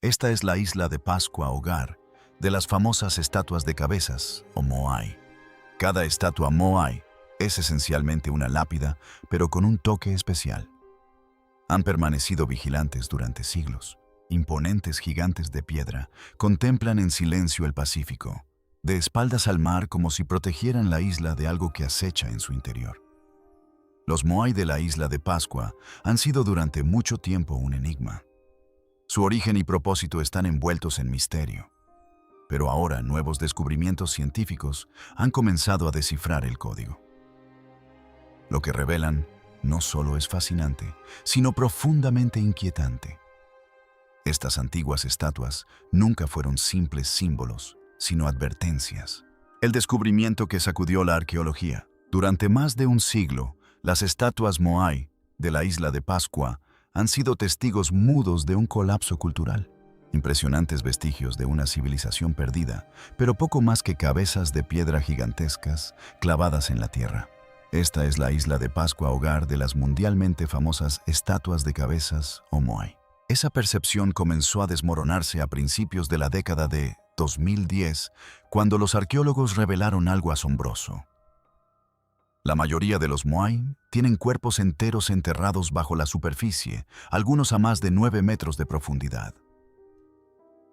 Esta es la isla de Pascua, hogar de las famosas estatuas de cabezas, o moai. Cada estatua moai es esencialmente una lápida, pero con un toque especial. Han permanecido vigilantes durante siglos. Imponentes gigantes de piedra contemplan en silencio el Pacífico, de espaldas al mar como si protegieran la isla de algo que acecha en su interior. Los moai de la isla de Pascua han sido durante mucho tiempo un enigma. Su origen y propósito están envueltos en misterio. Pero ahora nuevos descubrimientos científicos han comenzado a descifrar el código. Lo que revelan no solo es fascinante, sino profundamente inquietante. Estas antiguas estatuas nunca fueron simples símbolos, sino advertencias. El descubrimiento que sacudió la arqueología. Durante más de un siglo, las estatuas moai de la isla de Pascua han sido testigos mudos de un colapso cultural. Impresionantes vestigios de una civilización perdida, pero poco más que cabezas de piedra gigantescas clavadas en la tierra. Esta es la isla de Pascua, hogar de las mundialmente famosas estatuas de cabezas o moai. Esa percepción comenzó a desmoronarse a principios de la década de 2010, cuando los arqueólogos revelaron algo asombroso. La mayoría de los moai tienen cuerpos enteros enterrados bajo la superficie, algunos a más de 9 metros de profundidad.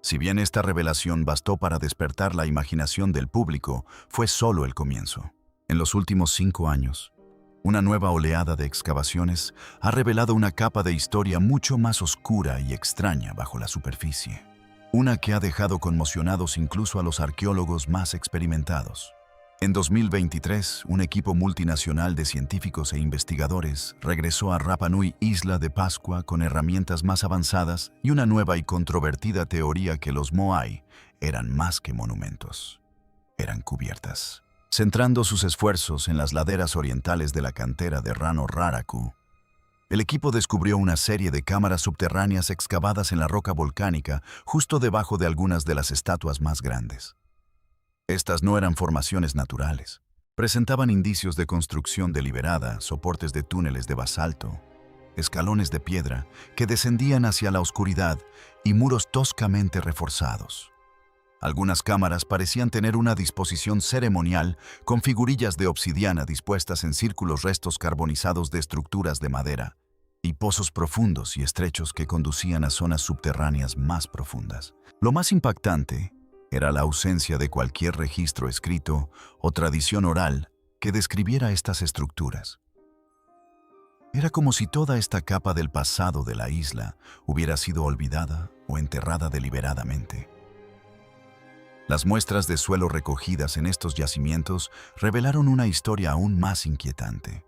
Si bien esta revelación bastó para despertar la imaginación del público, fue solo el comienzo. En los últimos 5 años, una nueva oleada de excavaciones ha revelado una capa de historia mucho más oscura y extraña bajo la superficie. Una que ha dejado conmocionados incluso a los arqueólogos más experimentados. En 2023, un equipo multinacional de científicos e investigadores regresó a Rapa Nui, isla de Pascua, con herramientas más avanzadas y una nueva y controvertida teoría que los moai eran más que monumentos. Eran cubiertas. Centrando sus esfuerzos en las laderas orientales de la cantera de Rano Raraku, el equipo descubrió una serie de cámaras subterráneas excavadas en la roca volcánica justo debajo de algunas de las estatuas más grandes. Estas no eran formaciones naturales. Presentaban indicios de construcción deliberada, soportes de túneles de basalto, escalones de piedra que descendían hacia la oscuridad y muros toscamente reforzados. Algunas cámaras parecían tener una disposición ceremonial con figurillas de obsidiana dispuestas en círculos, restos carbonizados de estructuras de madera y pozos profundos y estrechos que conducían a zonas subterráneas más profundas. Lo más impactante era la ausencia de cualquier registro escrito o tradición oral que describiera estas estructuras. Era como si toda esta capa del pasado de la isla hubiera sido olvidada o enterrada deliberadamente. Las muestras de suelo recogidas en estos yacimientos revelaron una historia aún más inquietante.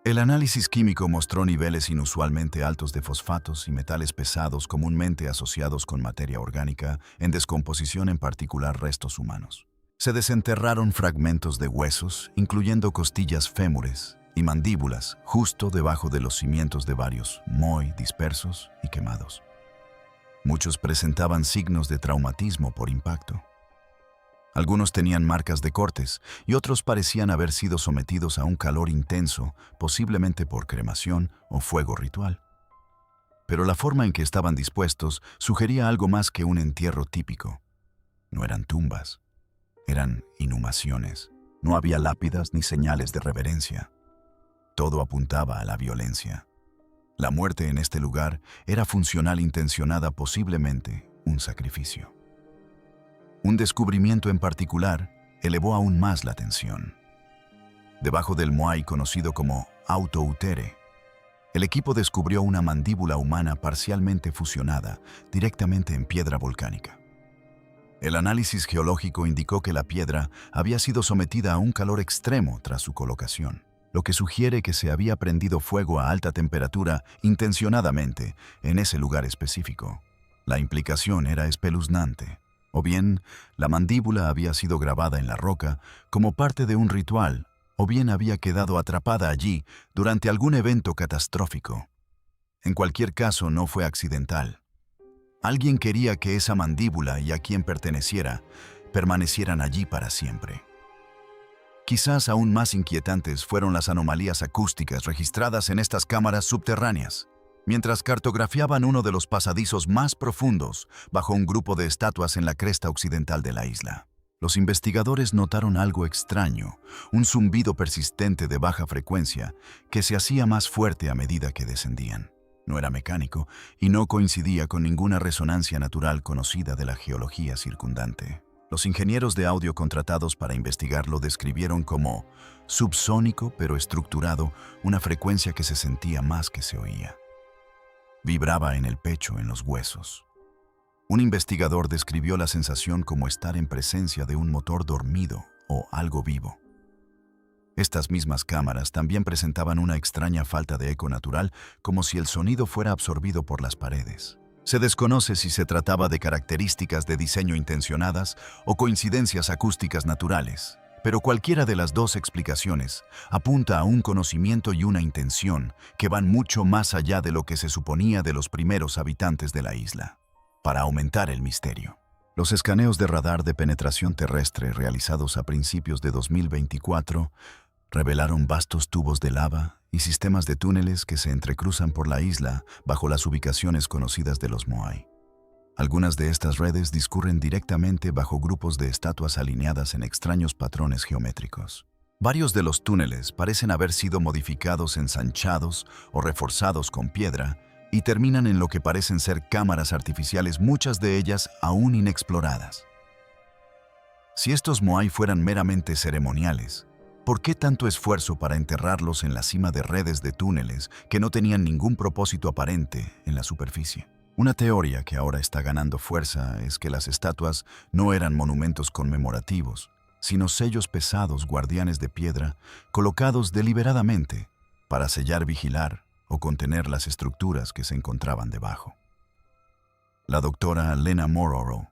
El análisis químico mostró niveles inusualmente altos de fosfatos y metales pesados comúnmente asociados con materia orgánica en descomposición, en particular restos humanos. Se desenterraron fragmentos de huesos, incluyendo costillas fémures y mandíbulas, justo debajo de los cimientos de varios moai dispersos y quemados. Muchos presentaban signos de traumatismo por impacto. Algunos tenían marcas de cortes y otros parecían haber sido sometidos a un calor intenso, posiblemente por cremación o fuego ritual. Pero la forma en que estaban dispuestos sugería algo más que un entierro típico. No eran tumbas, eran inhumaciones. No había lápidas ni señales de reverencia. Todo apuntaba a la violencia. La muerte en este lugar era funcional, intencionada, posiblemente un sacrificio. Un descubrimiento en particular elevó aún más la tensión. Debajo del moai conocido como Auto-Utere, el equipo descubrió una mandíbula humana parcialmente fusionada directamente en piedra volcánica. El análisis geológico indicó que la piedra había sido sometida a un calor extremo tras su colocación, lo que sugiere que se había prendido fuego a alta temperatura intencionadamente en ese lugar específico. La implicación era espeluznante. O bien, la mandíbula había sido grabada en la roca como parte de un ritual, o bien había quedado atrapada allí durante algún evento catastrófico. En cualquier caso, no fue accidental. Alguien quería que esa mandíbula y a quien perteneciera permanecieran allí para siempre. Quizás aún más inquietantes fueron las anomalías acústicas registradas en estas cámaras subterráneas. Mientras cartografiaban uno de los pasadizos más profundos bajo un grupo de estatuas en la cresta occidental de la isla, los investigadores notaron algo extraño, un zumbido persistente de baja frecuencia que se hacía más fuerte a medida que descendían. No era mecánico y no coincidía con ninguna resonancia natural conocida de la geología circundante. Los ingenieros de audio contratados para investigarlo describieron como subsónico pero estructurado, una frecuencia que se sentía más que se oía. Vibraba en el pecho, en los huesos. Un investigador describió la sensación como estar en presencia de un motor dormido o algo vivo. Estas mismas cámaras también presentaban una extraña falta de eco natural, como si el sonido fuera absorbido por las paredes. Se desconoce si se trataba de características de diseño intencionadas o coincidencias acústicas naturales, pero cualquiera de las dos explicaciones apunta a un conocimiento y una intención que van mucho más allá de lo que se suponía de los primeros habitantes de la isla, para aumentar el misterio. Los escaneos de radar de penetración terrestre realizados a principios de 2024 revelaron vastos tubos de lava y sistemas de túneles que se entrecruzan por la isla bajo las ubicaciones conocidas de los Moai. Algunas de estas redes discurren directamente bajo grupos de estatuas alineadas en extraños patrones geométricos. Varios de los túneles parecen haber sido modificados, ensanchados o reforzados con piedra y terminan en lo que parecen ser cámaras artificiales, muchas de ellas aún inexploradas. Si estos Moai fueran meramente ceremoniales, ¿por qué tanto esfuerzo para enterrarlos en la cima de redes de túneles que no tenían ningún propósito aparente en la superficie? Una teoría que ahora está ganando fuerza es que las estatuas no eran monumentos conmemorativos, sino sellos pesados, guardianes de piedra, colocados deliberadamente para sellar, vigilar o contener las estructuras que se encontraban debajo. La doctora Lena Morrow,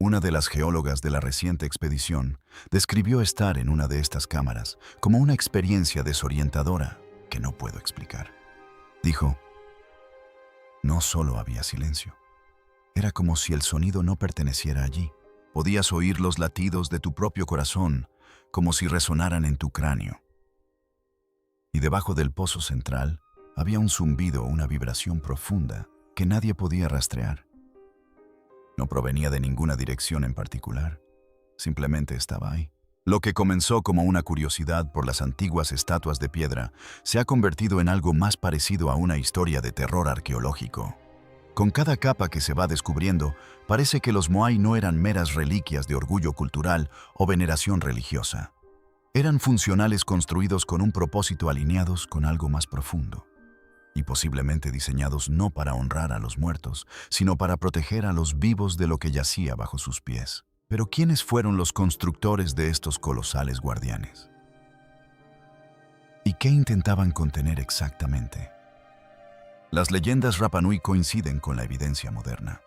una de las geólogas de la reciente expedición, describió estar en una de estas cámaras como una experiencia desorientadora que no puedo explicar. Dijo, no solo había silencio. Era como si el sonido no perteneciera allí. Podías oír los latidos de tu propio corazón, como si resonaran en tu cráneo. Y debajo del pozo central había un zumbido, una vibración profunda que nadie podía rastrear. No provenía de ninguna dirección en particular, simplemente estaba ahí. Lo que comenzó como una curiosidad por las antiguas estatuas de piedra se ha convertido en algo más parecido a una historia de terror arqueológico. Con cada capa que se va descubriendo, parece que los Moai no eran meras reliquias de orgullo cultural o veneración religiosa. Eran funcionales construidos con un propósito, alineados con algo más profundo. Y posiblemente diseñados no para honrar a los muertos, sino para proteger a los vivos de lo que yacía bajo sus pies. Pero ¿quiénes fueron los constructores de estos colosales guardianes? ¿Y qué intentaban contener exactamente? Las leyendas Rapa Nui coinciden con la evidencia moderna.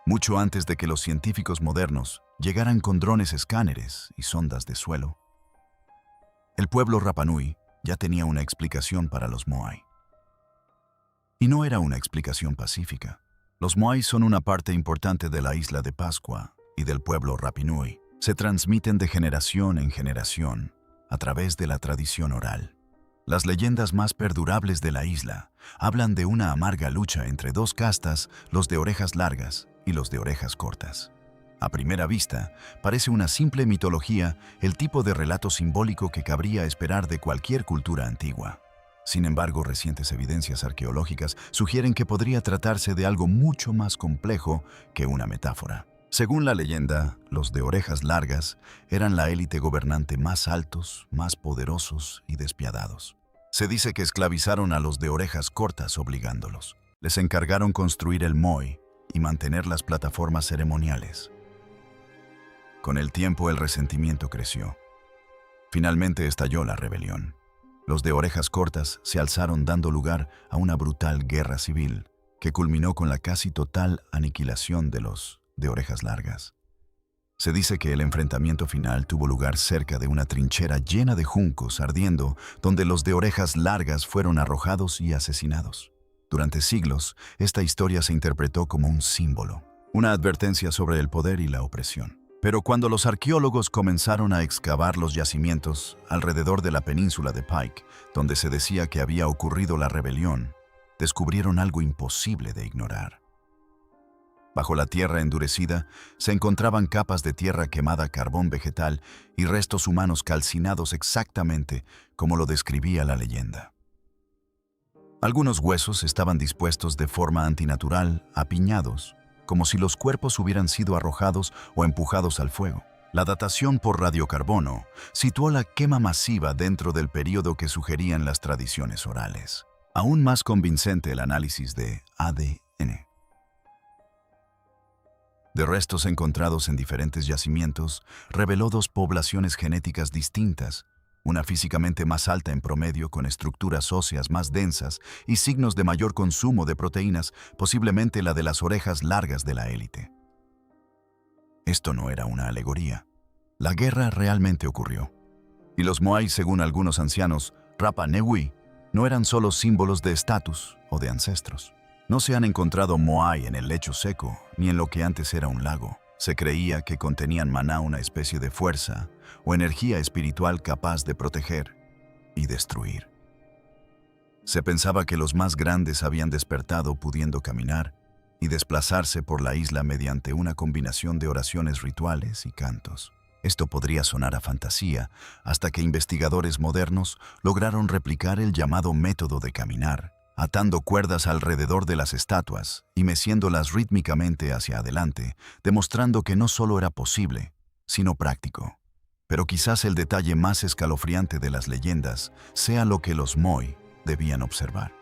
Mucho antes de que los científicos modernos llegaran con drones escáneres y sondas de suelo, el pueblo Rapa Nui ya tenía una explicación para los Moai. Y no era una explicación pacífica. Los Moai son una parte importante de la isla de Pascua y del pueblo Rapa Nui. Se transmiten de generación en generación a través de la tradición oral. Las leyendas más perdurables de la isla hablan de una amarga lucha entre dos castas, los de orejas largas y los de orejas cortas. A primera vista, parece una simple mitología, el tipo de relato simbólico que cabría esperar de cualquier cultura antigua. Sin embargo, recientes evidencias arqueológicas sugieren que podría tratarse de algo mucho más complejo que una metáfora. Según la leyenda, los de orejas largas eran la élite gobernante más altos, más poderosos y despiadados. Se dice que esclavizaron a los de orejas cortas obligándolos. Les encargaron construir el Moi y mantener las plataformas ceremoniales. Con el tiempo el resentimiento creció. Finalmente estalló la rebelión. Los de orejas cortas se alzaron dando lugar a una brutal guerra civil que culminó con la casi total aniquilación de los de orejas largas. Se dice que el enfrentamiento final tuvo lugar cerca de una trinchera llena de juncos ardiendo, donde los de orejas largas fueron arrojados y asesinados. Durante siglos, esta historia se interpretó como un símbolo, una advertencia sobre el poder y la opresión. Pero cuando los arqueólogos comenzaron a excavar los yacimientos alrededor de la península de Pike, donde se decía que había ocurrido la rebelión, descubrieron algo imposible de ignorar. Bajo la tierra endurecida se encontraban capas de tierra quemada, carbón vegetal y restos humanos calcinados exactamente como lo describía la leyenda. Algunos huesos estaban dispuestos de forma antinatural, apiñados, como si los cuerpos hubieran sido arrojados o empujados al fuego. La datación por radiocarbono situó la quema masiva dentro del período que sugerían las tradiciones orales. Aún más convincente el análisis de ADN. De restos encontrados en diferentes yacimientos, reveló dos poblaciones genéticas distintas, una físicamente más alta en promedio con estructuras óseas más densas y signos de mayor consumo de proteínas, posiblemente la de las orejas largas de la élite. Esto no era una alegoría. La guerra realmente ocurrió. Y los Moai, según algunos ancianos, Rapa Nui, no eran solo símbolos de estatus o de ancestros. No se han encontrado Moai en el lecho seco, ni en lo que antes era un lago. Se creía que contenían maná, una especie de fuerza o energía espiritual capaz de proteger y destruir. Se pensaba que los más grandes habían despertado pudiendo caminar y desplazarse por la isla mediante una combinación de oraciones rituales y cantos. Esto podría sonar a fantasía, hasta que investigadores modernos lograron replicar el llamado método de caminar, atando cuerdas alrededor de las estatuas y meciéndolas rítmicamente hacia adelante, demostrando que no solo era posible, sino práctico. Pero quizás el detalle más escalofriante de las leyendas sea lo que los Moai debían observar.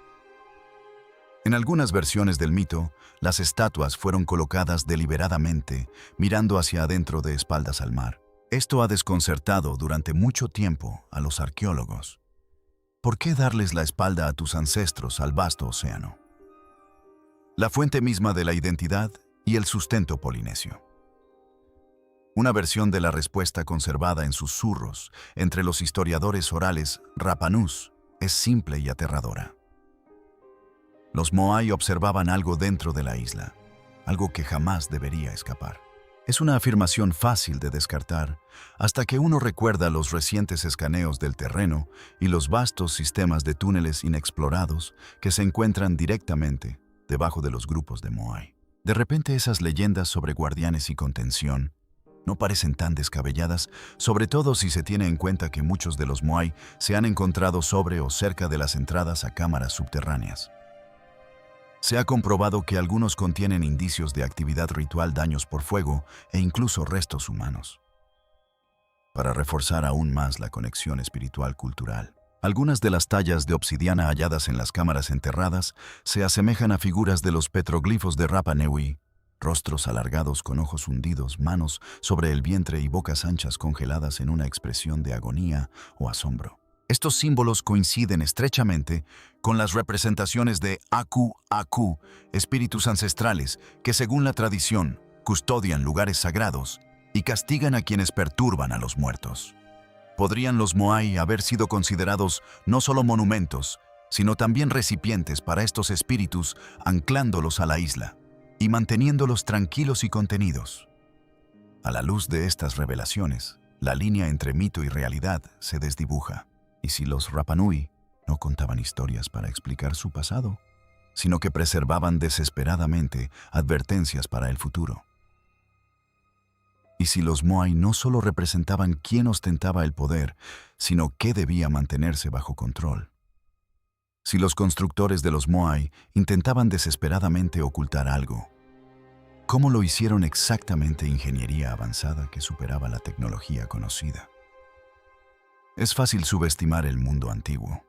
En algunas versiones del mito, las estatuas fueron colocadas deliberadamente, mirando hacia adentro de espaldas al mar. Esto ha desconcertado durante mucho tiempo a los arqueólogos. ¿Por qué darles la espalda a tus ancestros al vasto océano? La fuente misma de la identidad y el sustento polinesio. Una versión de la respuesta conservada en susurros entre los historiadores orales Rapa Nui es simple y aterradora. Los Moai observaban algo dentro de la isla, algo que jamás debería escapar. Es una afirmación fácil de descartar hasta que uno recuerda los recientes escaneos del terreno y los vastos sistemas de túneles inexplorados que se encuentran directamente debajo de los grupos de Moai. De repente esas leyendas sobre guardianes y contención no parecen tan descabelladas, sobre todo si se tiene en cuenta que muchos de los Moai se han encontrado sobre o cerca de las entradas a cámaras subterráneas. Se ha comprobado que algunos contienen indicios de actividad ritual, daños por fuego e incluso restos humanos. Para reforzar aún más la conexión espiritual cultural, algunas de las tallas de obsidiana halladas en las cámaras enterradas se asemejan a figuras de los petroglifos de Rapa Nui, rostros alargados con ojos hundidos, manos sobre el vientre y bocas anchas congeladas en una expresión de agonía o asombro. Estos símbolos coinciden estrechamente con las representaciones de Aku, espíritus ancestrales que, según la tradición, custodian lugares sagrados y castigan a quienes perturban a los muertos. ¿Podrían los Moai haber sido considerados no solo monumentos, sino también recipientes para estos espíritus, anclándolos a la isla y manteniéndolos tranquilos y contenidos? A la luz de estas revelaciones, la línea entre mito y realidad se desdibuja. ¿Y si los Rapa Nui no contaban historias para explicar su pasado, sino que preservaban desesperadamente advertencias para el futuro? ¿Y si los Moai no solo representaban quién ostentaba el poder, sino qué debía mantenerse bajo control? Si los constructores de los Moai intentaban desesperadamente ocultar algo, ¿cómo lo hicieron exactamente ingeniería avanzada que superaba la tecnología conocida? Es fácil subestimar el mundo antiguo.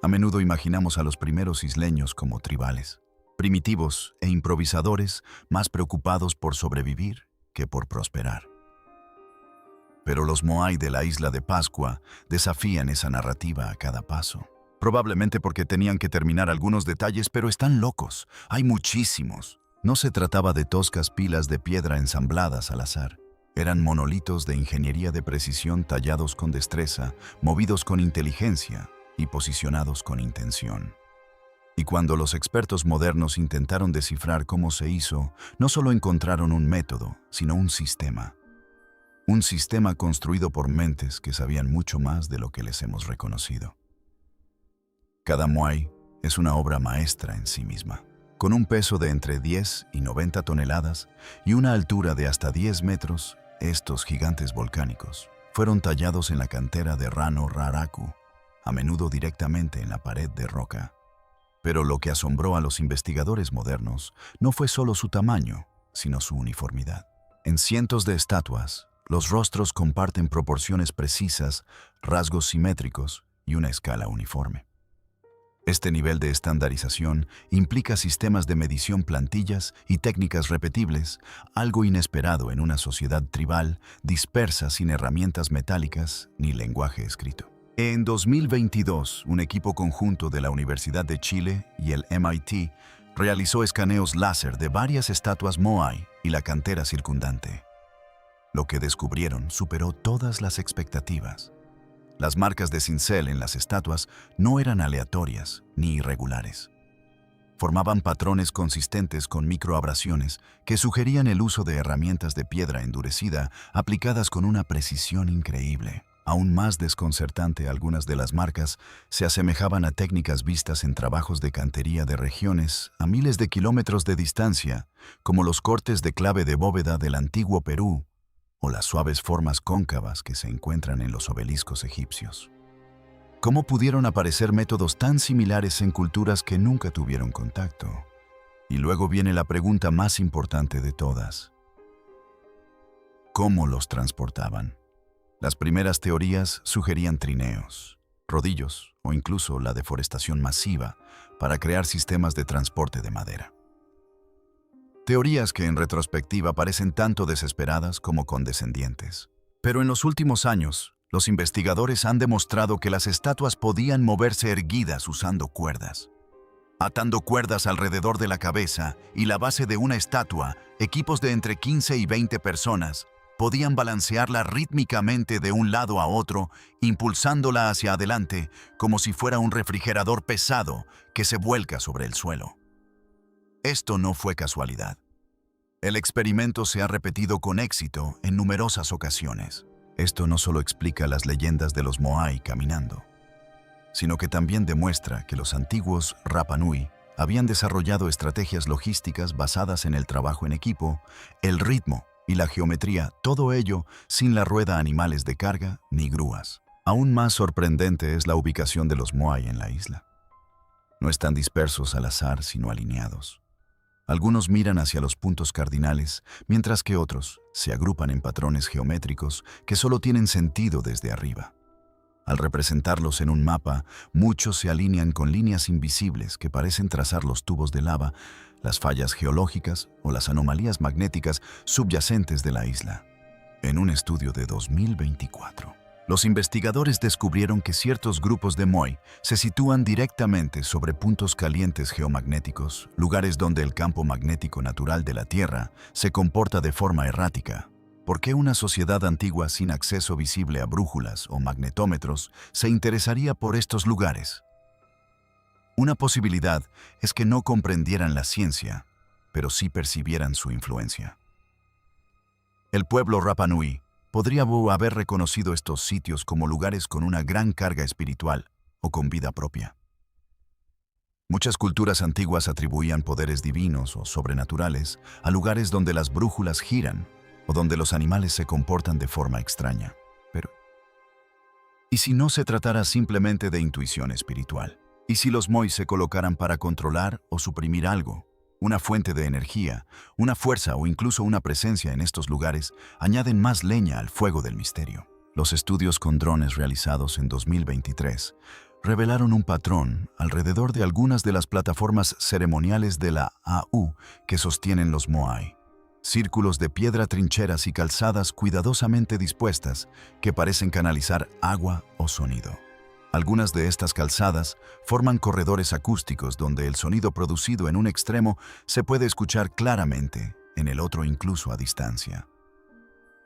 A menudo imaginamos a los primeros isleños como tribales, primitivos e improvisadores, más preocupados por sobrevivir que por prosperar. Pero los Moai de la isla de Pascua desafían esa narrativa a cada paso. Probablemente porque tenían que terminar algunos detalles, pero están locos. Hay muchísimos. No se trataba de toscas pilas de piedra ensambladas al azar. Eran monolitos de ingeniería de precisión tallados con destreza, movidos con inteligencia y posicionados con intención. Y cuando los expertos modernos intentaron descifrar cómo se hizo, no solo encontraron un método, sino un sistema. Un sistema construido por mentes que sabían mucho más de lo que les hemos reconocido. Cada Moai es una obra maestra en sí misma, con un peso de entre 10 y 90 toneladas y una altura de hasta 10 metros. Estos gigantes volcánicos fueron tallados en la cantera de Rano Raraku, a menudo directamente en la pared de roca. Pero lo que asombró a los investigadores modernos no fue solo su tamaño, sino su uniformidad. En cientos de estatuas, los rostros comparten proporciones precisas, rasgos simétricos y una escala uniforme. Este nivel de estandarización implica sistemas de medición, plantillas y técnicas repetibles, algo inesperado en una sociedad tribal dispersa sin herramientas metálicas ni lenguaje escrito. En 2022, un equipo conjunto de la Universidad de Chile y el MIT realizó escaneos láser de varias estatuas Moai y la cantera circundante. Lo que descubrieron superó todas las expectativas. Las marcas de cincel en las estatuas no eran aleatorias ni irregulares. Formaban patrones consistentes con microabrasiones que sugerían el uso de herramientas de piedra endurecida aplicadas con una precisión increíble. Aún más desconcertante, algunas de las marcas se asemejaban a técnicas vistas en trabajos de cantería de regiones a miles de kilómetros de distancia, como los cortes de clave de bóveda del antiguo Perú o las suaves formas cóncavas que se encuentran en los obeliscos egipcios. ¿Cómo pudieron aparecer métodos tan similares en culturas que nunca tuvieron contacto? Y luego viene la pregunta más importante de todas. ¿Cómo los transportaban? Las primeras teorías sugerían trineos, rodillos o incluso la deforestación masiva para crear sistemas de transporte de madera. Teorías que en retrospectiva parecen tanto desesperadas como condescendientes. Pero en los últimos años, los investigadores han demostrado que las estatuas podían moverse erguidas usando cuerdas. Atando cuerdas alrededor de la cabeza y la base de una estatua, equipos de entre 15 y 20 personas podían balancearla rítmicamente de un lado a otro, impulsándola hacia adelante como si fuera un refrigerador pesado que se vuelca sobre el suelo. Esto no fue casualidad. El experimento se ha repetido con éxito en numerosas ocasiones. Esto no solo explica las leyendas de los Moai caminando, sino que también demuestra que los antiguos Rapa Nui habían desarrollado estrategias logísticas basadas en el trabajo en equipo, el ritmo y la geometría, todo ello sin la rueda, animales de carga ni grúas. Aún más sorprendente es la ubicación de los Moai en la isla. No están dispersos al azar, sino alineados. Algunos miran hacia los puntos cardinales, mientras que otros se agrupan en patrones geométricos que solo tienen sentido desde arriba. Al representarlos en un mapa, muchos se alinean con líneas invisibles que parecen trazar los tubos de lava, las fallas geológicas o las anomalías magnéticas subyacentes de la isla. En un estudio de 2024, los investigadores descubrieron que ciertos grupos de Moai se sitúan directamente sobre puntos calientes geomagnéticos, lugares donde el campo magnético natural de la Tierra se comporta de forma errática. ¿Por qué una sociedad antigua sin acceso visible a brújulas o magnetómetros se interesaría por estos lugares? Una posibilidad es que no comprendieran la ciencia, pero sí percibieran su influencia. El pueblo Rapa Nui podría haber reconocido estos sitios como lugares con una gran carga espiritual o con vida propia. Muchas culturas antiguas atribuían poderes divinos o sobrenaturales a lugares donde las brújulas giran o donde los animales se comportan de forma extraña. Pero, ¿y si no se tratara simplemente de intuición espiritual? ¿Y si los Moai se colocaran para controlar o suprimir algo? Una fuente de energía, una fuerza o incluso una presencia en estos lugares añaden más leña al fuego del misterio. Los estudios con drones realizados en 2023 revelaron un patrón alrededor de algunas de las plataformas ceremoniales de la AU que sostienen los Moai. Círculos de piedra, trincheras y calzadas cuidadosamente dispuestas que parecen canalizar agua o sonido. Algunas de estas calzadas forman corredores acústicos donde el sonido producido en un extremo se puede escuchar claramente, en el otro incluso a distancia.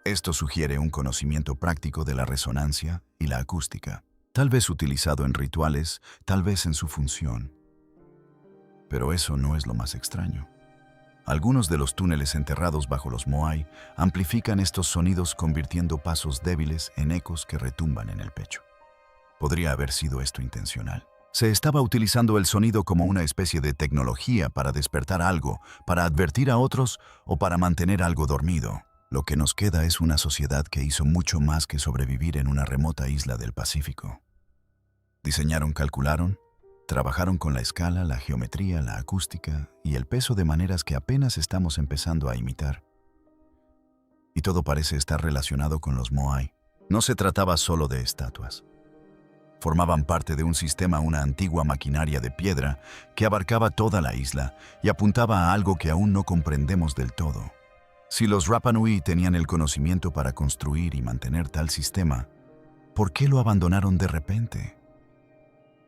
Esto sugiere un conocimiento práctico de la resonancia y la acústica, tal vez utilizado en rituales, tal vez en su función. Pero eso no es lo más extraño. Algunos de los túneles enterrados bajo los Moai amplifican estos sonidos convirtiendo pasos débiles en ecos que retumban en el pecho. Podría haber sido esto intencional. Se estaba utilizando el sonido como una especie de tecnología para despertar algo, para advertir a otros o para mantener algo dormido. Lo que nos queda es una sociedad que hizo mucho más que sobrevivir en una remota isla del Pacífico. Diseñaron, calcularon, trabajaron con la escala, la geometría, la acústica y el peso de maneras que apenas estamos empezando a imitar. Y todo parece estar relacionado con los Moai. No se trataba solo de estatuas. Formaban parte de un sistema, una antigua maquinaria de piedra que abarcaba toda la isla y apuntaba a algo que aún no comprendemos del todo. Si los Rapa Nui tenían el conocimiento para construir y mantener tal sistema, ¿por qué lo abandonaron de repente?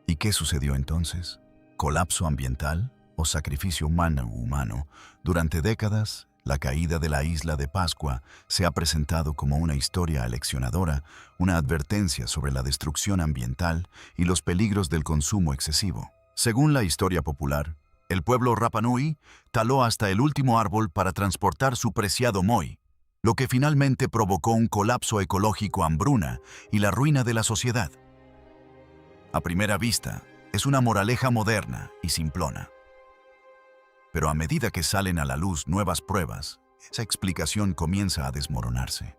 ¿Y qué sucedió entonces? ¿Colapso ambiental o sacrificio humano? Durante décadas, la caída de la isla de Pascua se ha presentado como una historia aleccionadora, una advertencia sobre la destrucción ambiental y los peligros del consumo excesivo. Según la historia popular, el pueblo Rapa Nui taló hasta el último árbol para transportar su preciado moi, lo que finalmente provocó un colapso ecológico, hambruna y la ruina de la sociedad. A primera vista, es una moraleja moderna y simplona. Pero a medida que salen a la luz nuevas pruebas, esa explicación comienza a desmoronarse.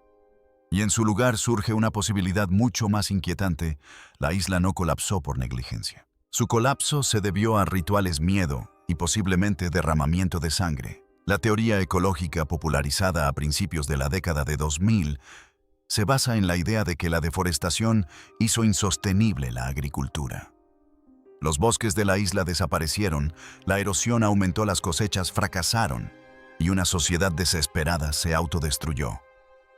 Y en su lugar surge una posibilidad mucho más inquietante: la isla no colapsó por negligencia. Su colapso se debió a rituales, miedo y posiblemente derramamiento de sangre. La teoría ecológica popularizada a principios de la década de 2000 se basa en la idea de que la deforestación hizo insostenible la agricultura. Los bosques de la isla desaparecieron, la erosión aumentó, las cosechas fracasaron y una sociedad desesperada se autodestruyó.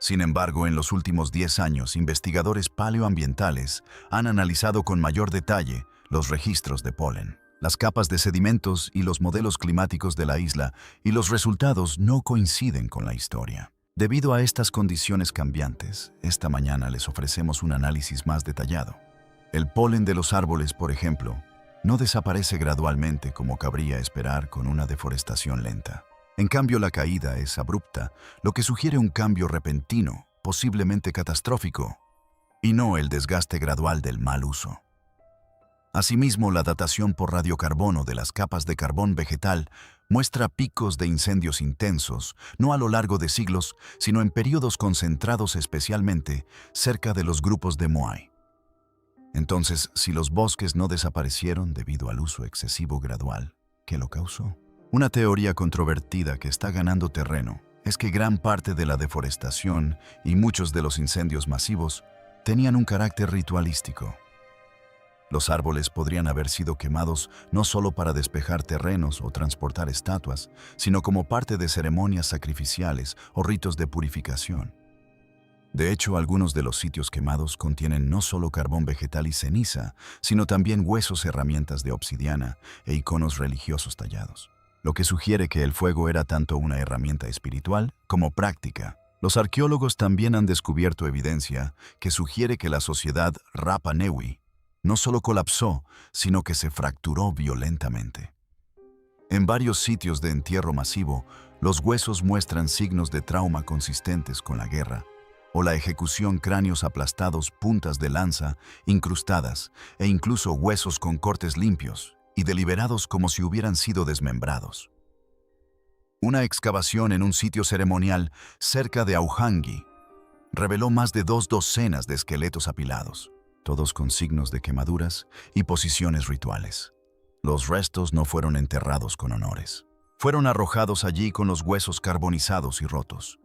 Sin embargo, en los últimos 10 años, investigadores paleoambientales han analizado con mayor detalle los registros de polen, las capas de sedimentos y los modelos climáticos de la isla, y los resultados no coinciden con la historia. Debido a estas condiciones cambiantes, esta mañana les ofrecemos un análisis más detallado. El polen de los árboles, por ejemplo, no desaparece gradualmente como cabría esperar con una deforestación lenta. En cambio, la caída es abrupta, lo que sugiere un cambio repentino, posiblemente catastrófico, y no el desgaste gradual del mal uso. Asimismo, la datación por radiocarbono de las capas de carbón vegetal muestra picos de incendios intensos, no a lo largo de siglos, sino en periodos concentrados, especialmente cerca de los grupos de Moai. Entonces, si los bosques no desaparecieron debido al uso excesivo gradual, ¿qué lo causó? Una teoría controvertida que está ganando terreno es que gran parte de la deforestación y muchos de los incendios masivos tenían un carácter ritualístico. Los árboles podrían haber sido quemados no solo para despejar terrenos o transportar estatuas, sino como parte de ceremonias sacrificiales o ritos de purificación. De hecho, algunos de los sitios quemados contienen no solo carbón vegetal y ceniza, sino también huesos, herramientas de obsidiana e iconos religiosos tallados, lo que sugiere que el fuego era tanto una herramienta espiritual como práctica. Los arqueólogos también han descubierto evidencia que sugiere que la sociedad Rapa Nui no solo colapsó, sino que se fracturó violentamente. En varios sitios de entierro masivo, los huesos muestran signos de trauma consistentes con la guerra o la ejecución, cráneos aplastados, puntas de lanza incrustadas e incluso huesos con cortes limpios y deliberados como si hubieran sido desmembrados. Una excavación en un sitio ceremonial cerca de Auhangi reveló más de 2 docenas de esqueletos apilados, todos con signos de quemaduras y posiciones rituales. Los restos no fueron enterrados con honores. Fueron arrojados allí con los huesos carbonizados y rotos.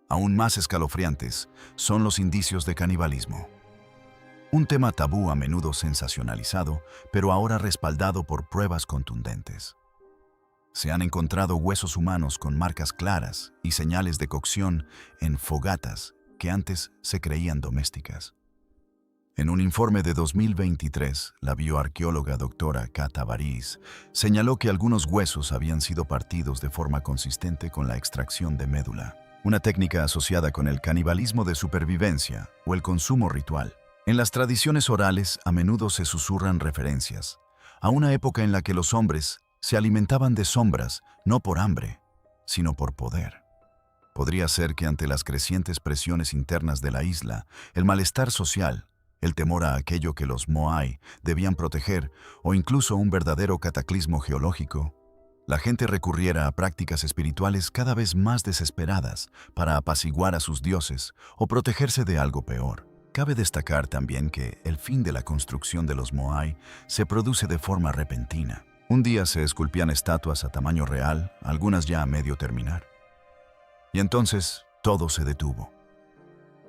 Aún más escalofriantes son los indicios de canibalismo. Un tema tabú, a menudo sensacionalizado, pero ahora respaldado por pruebas contundentes. Se han encontrado huesos humanos con marcas claras y señales de cocción en fogatas que antes se creían domésticas. En un informe de 2023, la bioarqueóloga doctora Kata Bariz señaló que algunos huesos habían sido partidos de forma consistente con la extracción de médula, una técnica asociada con el canibalismo de supervivencia o el consumo ritual. En las tradiciones orales a menudo se susurran referencias a una época en la que los hombres se alimentaban de sombras, no por hambre, sino por poder. Podría ser que ante las crecientes presiones internas de la isla, el malestar social, el temor a aquello que los Moai debían proteger, o incluso un verdadero cataclismo geológico, la gente recurriera a prácticas espirituales cada vez más desesperadas para apaciguar a sus dioses o protegerse de algo peor. Cabe destacar también que el fin de la construcción de los Moai se produce de forma repentina. Un día se esculpían estatuas a tamaño real, algunas ya a medio terminar. Y entonces todo se detuvo.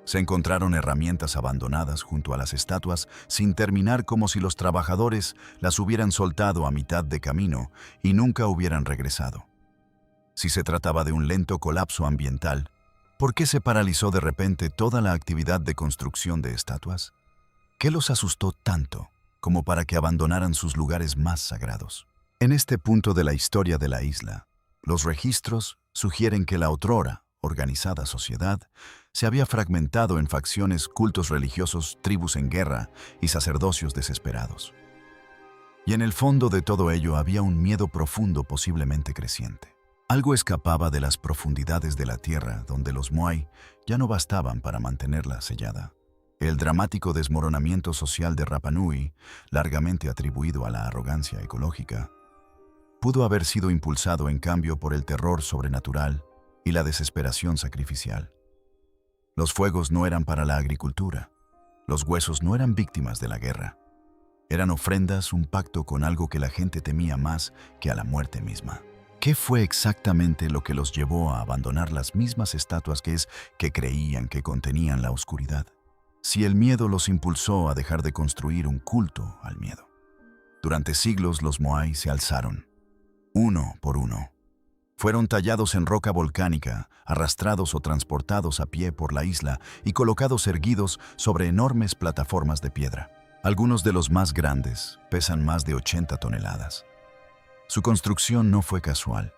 Se encontraron herramientas abandonadas junto a las estatuas sin terminar, como si los trabajadores las hubieran soltado a mitad de camino y nunca hubieran regresado. Si se trataba de un lento colapso ambiental, ¿por qué se paralizó de repente toda la actividad de construcción de estatuas? ¿Qué los asustó tanto como para que abandonaran sus lugares más sagrados? En este punto de la historia de la isla, los registros sugieren que la otrora organizada sociedad se había fragmentado en facciones, cultos religiosos, tribus en guerra y sacerdocios desesperados. Y en el fondo de todo ello había un miedo profundo, posiblemente creciente. Algo escapaba de las profundidades de la tierra, donde los Moai ya no bastaban para mantenerla sellada. El dramático desmoronamiento social de Rapa Nui, largamente atribuido a la arrogancia ecológica, pudo haber sido impulsado en cambio por el terror sobrenatural y la desesperación sacrificial. Los fuegos no eran para la agricultura, los huesos no eran víctimas de la guerra. Eran ofrendas, un pacto con algo que la gente temía más que a la muerte misma. ¿Qué fue exactamente lo que los llevó a abandonar las mismas estatuas que creían que contenían la oscuridad? Si el miedo los impulsó a dejar de construir un culto al miedo. Durante siglos los Moai se alzaron, uno por uno. Fueron tallados en roca volcánica, arrastrados o transportados a pie por la isla y colocados erguidos sobre enormes plataformas de piedra. Algunos de los más grandes pesan más de 80 toneladas. Su construcción no fue casual.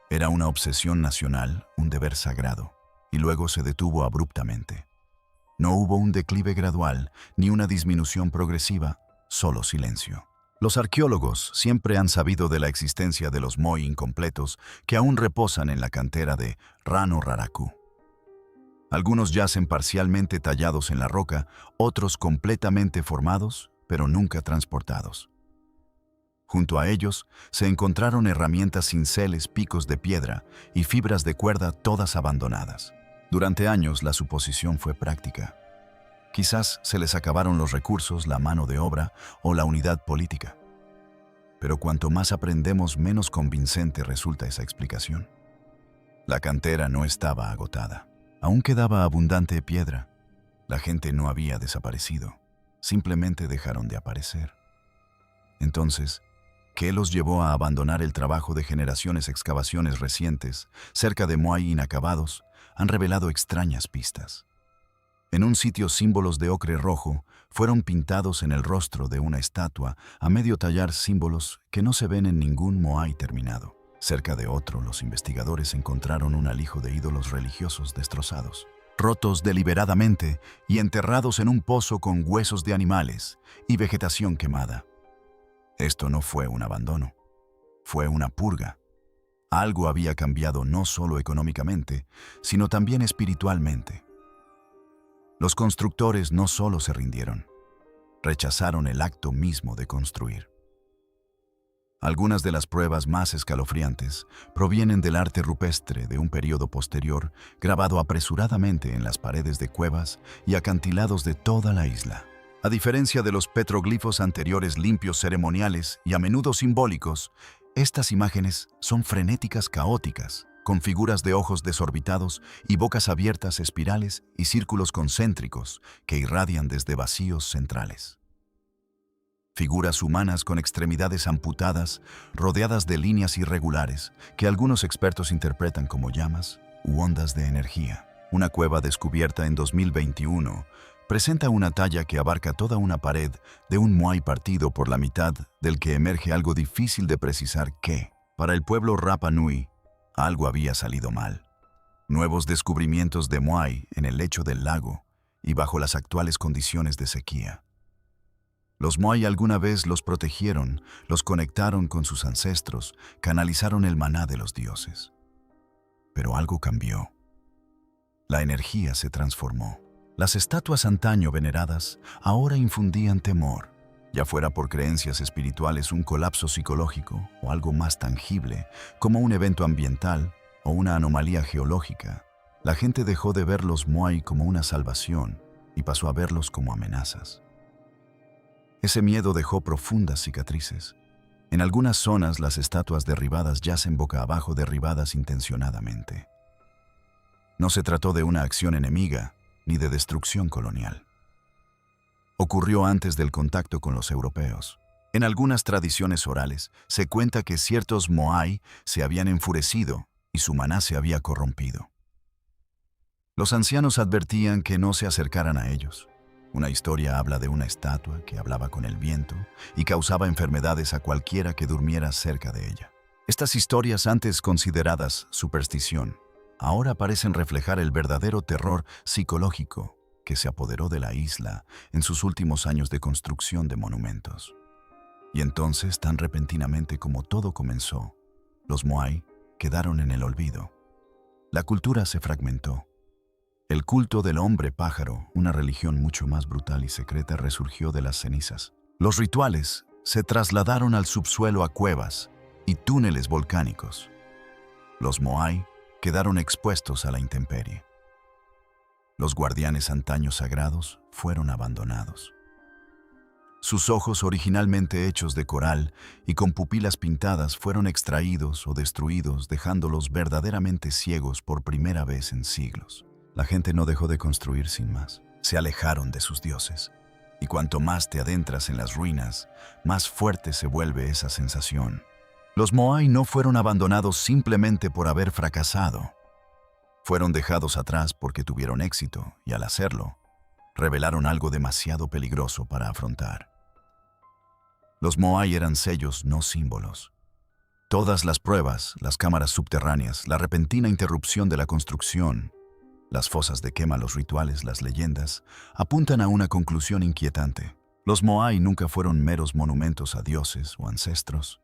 Era una obsesión nacional, un deber sagrado, y luego se detuvo abruptamente. No hubo un declive gradual ni una disminución progresiva, solo silencio. Los arqueólogos siempre han sabido de la existencia de los Moai incompletos que aún reposan en la cantera de Rano Raraku. Algunos yacen parcialmente tallados en la roca, otros completamente formados, pero nunca transportados. Junto a ellos se encontraron herramientas, cinceles, picos de piedra y fibras de cuerda, todas abandonadas. Durante años la suposición fue práctica. Quizás se les acabaron los recursos, la mano de obra o la unidad política. Pero cuanto más aprendemos, menos convincente resulta esa explicación. La cantera no estaba agotada. Aún quedaba abundante piedra. La gente no había desaparecido. Simplemente dejaron de aparecer. Entonces, ¿qué los llevó a abandonar el trabajo de generaciones? Excavaciones recientes, cerca de Moai inacabados, han revelado extrañas pistas. En un sitio, símbolos de ocre rojo fueron pintados en el rostro de una estatua, a medio tallar, símbolos que no se ven en ningún Moai terminado. Cerca de otro, los investigadores encontraron un alijo de ídolos religiosos destrozados, rotos deliberadamente y enterrados en un pozo con huesos de animales y vegetación quemada. Esto no fue un abandono, fue una purga. Algo había cambiado no solo económicamente, sino también espiritualmente. Los constructores no solo se rindieron, rechazaron el acto mismo de construir. Algunas de las pruebas más escalofriantes provienen del arte rupestre de un periodo posterior, grabado apresuradamente en las paredes de cuevas y acantilados de toda la isla. A diferencia de los petroglifos anteriores, limpios, ceremoniales y a menudo simbólicos, estas imágenes son frenéticas, caóticas, con figuras de ojos desorbitados y bocas abiertas, espirales y círculos concéntricos que irradian desde vacíos centrales. Figuras humanas con extremidades amputadas, rodeadas de líneas irregulares que algunos expertos interpretan como llamas u ondas de energía. Una cueva descubierta en 2021 presenta una talla que abarca toda una pared de un Moai partido por la mitad, del que emerge algo difícil de precisar que, para el pueblo Rapa Nui, algo había salido mal. Nuevos descubrimientos de Moai en el lecho del lago y bajo las actuales condiciones de sequía. Los Moai alguna vez los protegieron, los conectaron con sus ancestros, canalizaron el maná de los dioses. Pero algo cambió. La energía se transformó. Las estatuas antaño veneradas ahora infundían temor, ya fuera por creencias espirituales, un colapso psicológico o algo más tangible, como un evento ambiental o una anomalía geológica. La gente dejó de ver los Moai como una salvación y pasó a verlos como amenazas. Ese miedo dejó profundas cicatrices. En algunas zonas las estatuas derribadas yacen boca abajo, derribadas intencionadamente. No se trató de una acción enemiga ni de destrucción colonial. Ocurrió antes del contacto con los europeos. En algunas tradiciones orales se cuenta que ciertos Moai se habían enfurecido y su maná se había corrompido. Los ancianos advertían que no se acercaran a ellos. Una historia habla de una estatua que hablaba con el viento y causaba enfermedades a cualquiera que durmiera cerca de ella. Estas historias, antes consideradas superstición, ahora parecen reflejar el verdadero terror psicológico que se apoderó de la isla en sus últimos años de construcción de monumentos. Y entonces, tan repentinamente como todo comenzó, los Moai quedaron en el olvido. La cultura se fragmentó. El culto del hombre pájaro, una religión mucho más brutal y secreta, resurgió de las cenizas. Los rituales se trasladaron al subsuelo, a cuevas y túneles volcánicos. Los Moai quedaron expuestos a la intemperie. Los guardianes antaños sagrados fueron abandonados. Sus ojos, originalmente hechos de coral y con pupilas pintadas, fueron extraídos o destruidos, dejándolos verdaderamente ciegos por primera vez en siglos. La gente no dejó de construir sin más. Se alejaron de sus dioses. Y cuanto más te adentras en las ruinas, más fuerte se vuelve esa sensación. Los Moai no fueron abandonados simplemente por haber fracasado. Fueron dejados atrás porque tuvieron éxito y, al hacerlo, revelaron algo demasiado peligroso para afrontar. Los Moai eran sellos, no símbolos. Todas las pruebas, las cámaras subterráneas, la repentina interrupción de la construcción, las fosas de quema, los rituales, las leyendas, apuntan a una conclusión inquietante. Los Moai nunca fueron meros monumentos a dioses o ancestros.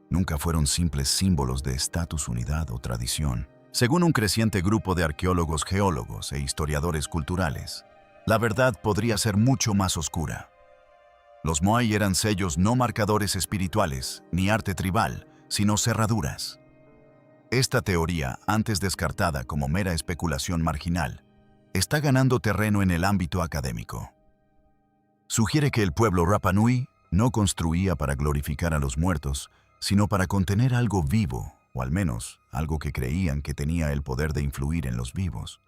Nunca fueron simples símbolos de estatus, unidad o tradición. Según un creciente grupo de arqueólogos, geólogos e historiadores culturales, la verdad podría ser mucho más oscura. Los Moai eran sellos, no marcadores espirituales, ni arte tribal, sino cerraduras. Esta teoría, antes descartada como mera especulación marginal, está ganando terreno en el ámbito académico. Sugiere que el pueblo Rapa Nui no construía para glorificar a los muertos, sino para contener algo vivo, o al menos algo que creían que tenía el poder de influir en los vivos.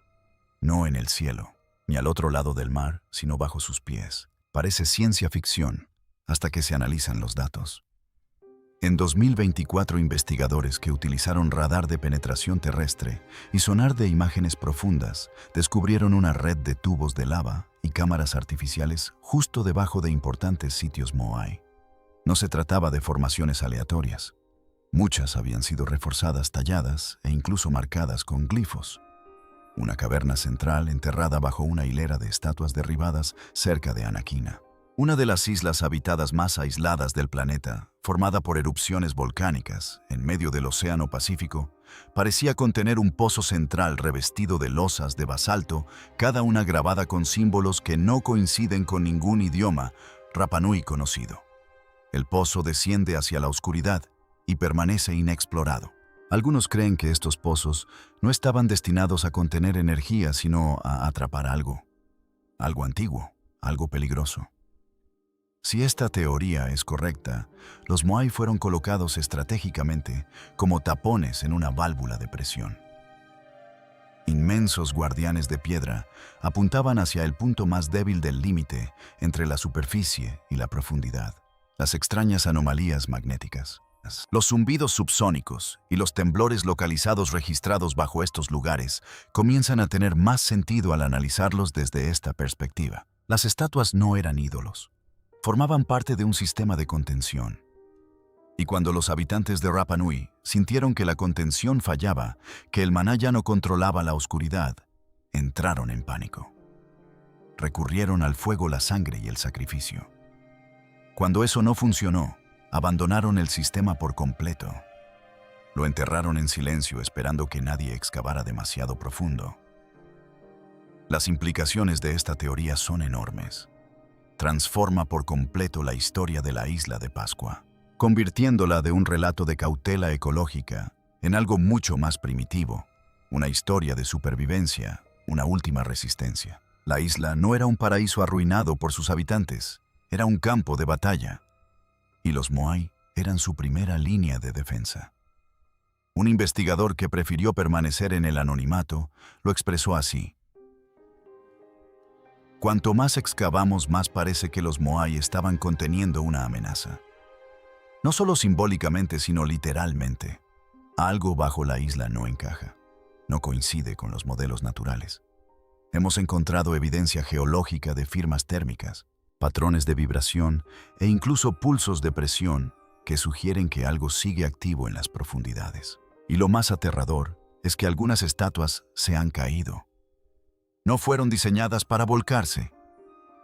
No en el cielo, ni al otro lado del mar, sino bajo sus pies. Parece ciencia ficción, hasta que se analizan los datos. En 2024, investigadores que utilizaron radar de penetración terrestre y sonar de imágenes profundas descubrieron una red de tubos de lava y cámaras artificiales justo debajo de importantes sitios Moai. No se trataba de formaciones aleatorias. Muchas habían sido reforzadas, talladas e incluso marcadas con glifos. Una caverna central enterrada bajo una hilera de estatuas derribadas cerca de Anaquina. Una de las islas habitadas más aisladas del planeta, formada por erupciones volcánicas en medio del Océano Pacífico, parecía contener un pozo central revestido de losas de basalto, cada una grabada con símbolos que no coinciden con ningún idioma Rapa Nui conocido. El pozo desciende hacia la oscuridad y permanece inexplorado. Algunos creen que estos pozos no estaban destinados a contener energía, sino a atrapar algo antiguo, algo peligroso. Si esta teoría es correcta, los Moai fueron colocados estratégicamente como tapones en una válvula de presión. Inmensos guardianes de piedra apuntaban hacia el punto más débil del límite entre la superficie y la profundidad. Las extrañas anomalías magnéticas, los zumbidos subsónicos y los temblores localizados registrados bajo estos lugares comienzan a tener más sentido al analizarlos desde esta perspectiva. Las estatuas no eran ídolos. Formaban parte de un sistema de contención. Y cuando los habitantes de Rapa Nui sintieron que la contención fallaba, que el maná ya no controlaba la oscuridad, entraron en pánico. Recurrieron al fuego, la sangre y el sacrificio. Cuando eso no funcionó, abandonaron el sistema por completo. Lo enterraron en silencio esperando que nadie excavara demasiado profundo. Las implicaciones de esta teoría son enormes. Transforma por completo la historia de la isla de Pascua, convirtiéndola de un relato de cautela ecológica en algo mucho más primitivo, una historia de supervivencia, una última resistencia. La isla no era un paraíso arruinado por sus habitantes, era un campo de batalla, y los Moai eran su primera línea de defensa. Un investigador que prefirió permanecer en el anonimato lo expresó así: cuanto más excavamos, más parece que los Moai estaban conteniendo una amenaza. No solo simbólicamente, sino literalmente. Algo bajo la isla no encaja, no coincide con los modelos naturales. Hemos encontrado evidencia geológica de firmas térmicas, patrones de vibración e incluso pulsos de presión que sugieren que algo sigue activo en las profundidades. Y lo más aterrador es que algunas estatuas se han caído. No fueron diseñadas para volcarse.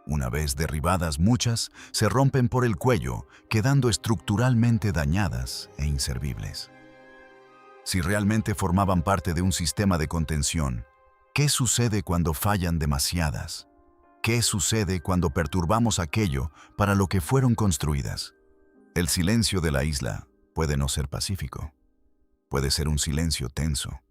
Una vez derribadas, muchas se rompen por el cuello, quedando estructuralmente dañadas e inservibles. Si realmente formaban parte de un sistema de contención, ¿qué sucede cuando fallan demasiadas? ¿Qué sucede cuando perturbamos aquello para lo que fueron construidas? El silencio de la isla puede no ser pacífico. Puede ser un silencio tenso.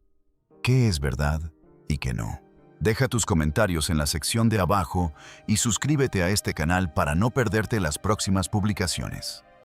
¿Qué es verdad y qué no? Deja tus comentarios en la sección de abajo y suscríbete a este canal para no perderte las próximas publicaciones.